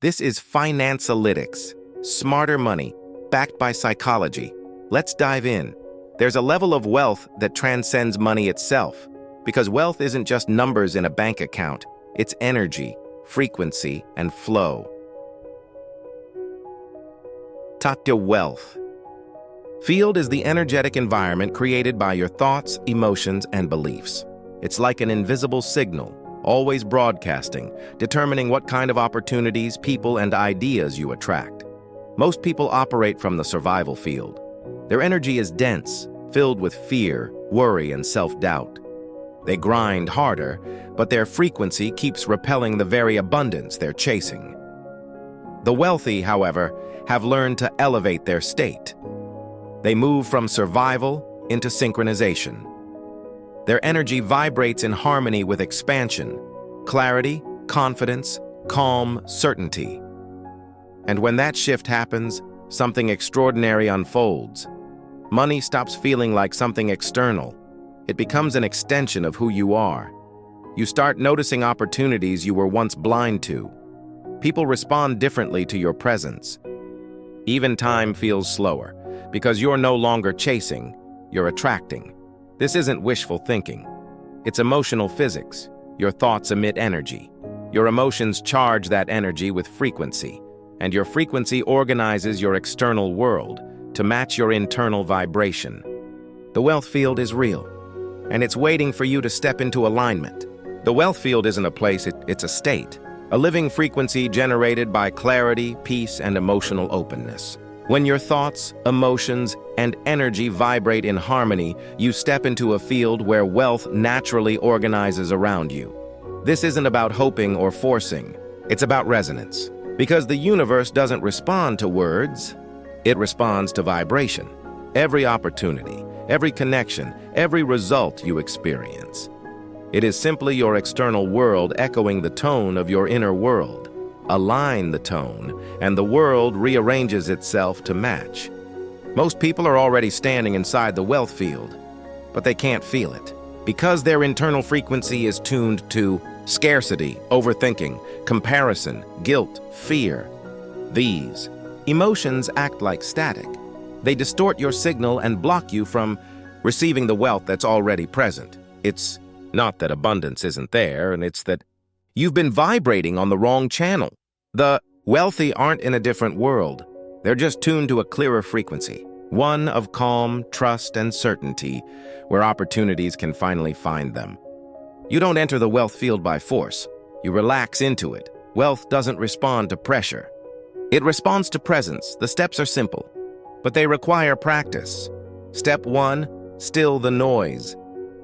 This is Financalytics, smarter money, backed by psychology. Let's dive in. There's a level of wealth that transcends money itself, because wealth isn't just numbers in a bank account, it's energy, frequency, and flow. Tactile wealth. Field is the energetic environment created by your thoughts, emotions, and beliefs. It's like an invisible signal, always broadcasting, determining what kind of opportunities, people, and ideas you attract. Most people operate from the survival field. Their energy is dense, filled with fear, worry, and self-doubt. They grind harder, but their frequency keeps repelling the very abundance they're chasing. The wealthy, however, have learned to elevate their state. They move from survival into synchronization. Their energy vibrates in harmony with expansion, clarity, confidence, calm, certainty. And when that shift happens, something extraordinary unfolds. Money stops feeling like something external. It becomes an extension of who you are. You start noticing opportunities you were once blind to. People respond differently to your presence. Even time feels slower, because you're no longer chasing, you're attracting. This isn't wishful thinking. It's emotional physics. Your thoughts emit energy. Your emotions charge that energy with frequency, and your frequency organizes your external world to match your internal vibration. The wealth field is real, and it's waiting for you to step into alignment. The wealth field isn't a place, it's a state, a living frequency generated by clarity, peace, and emotional openness. When your thoughts, emotions, and energy vibrate in harmony, you step into a field where wealth naturally organizes around you. This isn't about hoping or forcing. It's about resonance. Because the universe doesn't respond to words, it responds to vibration. Every opportunity, every connection, every result you experience. It is simply your external world echoing the tone of your inner world. Align the tone, and the world rearranges itself to match. Most people are already standing inside the wealth field, but they can't feel it, because their internal frequency is tuned to scarcity, overthinking, comparison, guilt, fear. These emotions act like static. They distort your signal and block you from receiving the wealth that's already present. It's not that abundance isn't there, and it's that you've been vibrating on the wrong channel. The wealthy aren't in a different world. They're just tuned to a clearer frequency, one of calm, trust, and certainty, where opportunities can finally find them. You don't enter the wealth field by force. You relax into it. Wealth doesn't respond to pressure. It responds to presence. The steps are simple, but they require practice. Step 1, still the noise.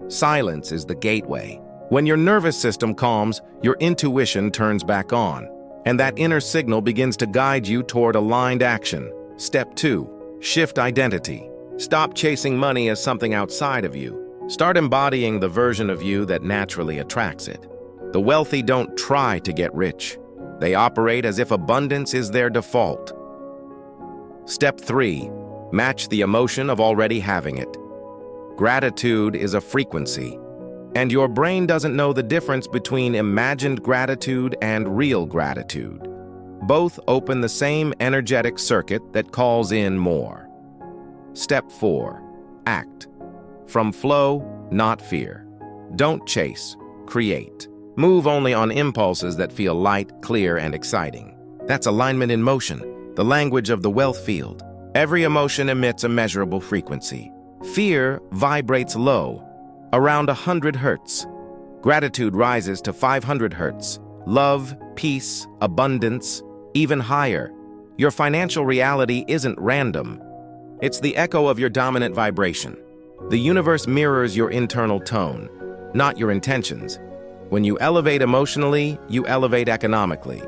Silence is the gateway. When your nervous system calms, your intuition turns back on, and that inner signal begins to guide you toward aligned action. Step 2, shift identity. Stop chasing money as something outside of you. Start embodying the version of you that naturally attracts it. The wealthy don't try to get rich. They operate as if abundance is their default. Step 3, match the emotion of already having it. Gratitude is a frequency, and your brain doesn't know the difference between imagined gratitude and real gratitude. Both open the same energetic circuit that calls in more. Step 4, act. From flow, not fear. Don't chase, create. Move only on impulses that feel light, clear, and exciting. That's alignment in motion, the language of the wealth field. Every emotion emits a measurable frequency. Fear vibrates low, around 100 hertz. Gratitude rises to 500 hertz. Love, peace, abundance, even higher. Your financial reality isn't random. It's the echo of your dominant vibration. The universe mirrors your internal tone, not your intentions. When you elevate emotionally, you elevate economically.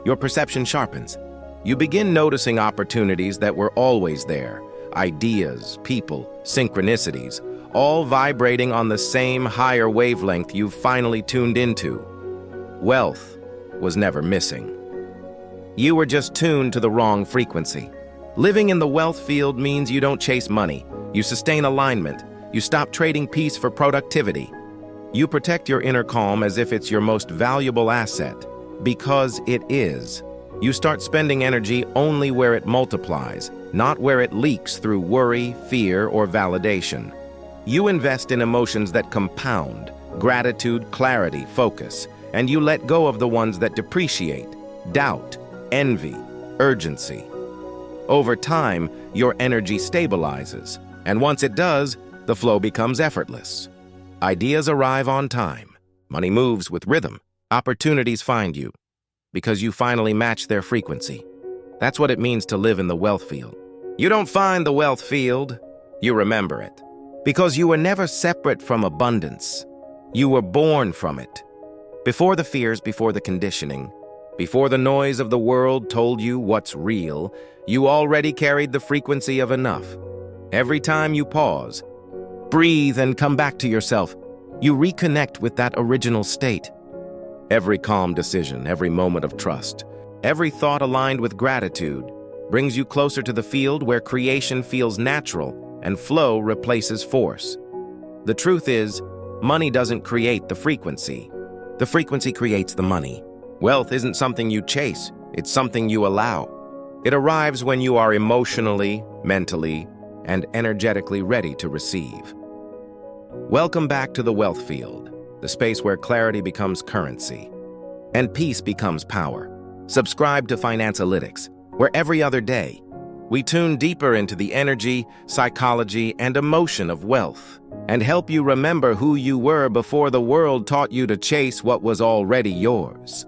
Your perception sharpens. You begin noticing opportunities that were always there. Ideas, people, synchronicities, all vibrating on the same higher wavelength you've finally tuned into. Wealth was never missing. You were just tuned to the wrong frequency. Living in the wealth field means you don't chase money. You sustain alignment. You stop trading peace for productivity. You protect your inner calm as if it's your most valuable asset, because it is. You start spending energy only where it multiplies, not where it leaks through worry, fear, or validation. You invest in emotions that compound: gratitude, clarity, focus, and you let go of the ones that depreciate: doubt, envy, urgency. Over time, your energy stabilizes, and once it does, the flow becomes effortless. Ideas arrive on time, money moves with rhythm, opportunities find you, because you finally match their frequency. That's what it means to live in the wealth field. You don't find the wealth field, you remember it. Because you were never separate from abundance. You were born from it. Before the fears, before the conditioning, before the noise of the world told you what's real, you already carried the frequency of enough. Every time you pause, breathe, and come back to yourself, you reconnect with that original state. Every calm decision, every moment of trust, every thought aligned with gratitude brings you closer to the field where creation feels natural and flow replaces force. The truth is, money doesn't create the frequency. The frequency creates the money. Wealth isn't something you chase, it's something you allow. It arrives when you are emotionally, mentally, and energetically ready to receive. Welcome back to the wealth field, the space where clarity becomes currency and peace becomes power. Subscribe to Financalytics, where every other day, we tune deeper into the energy, psychology, and emotion of wealth, and help you remember who you were before the world taught you to chase what was already yours.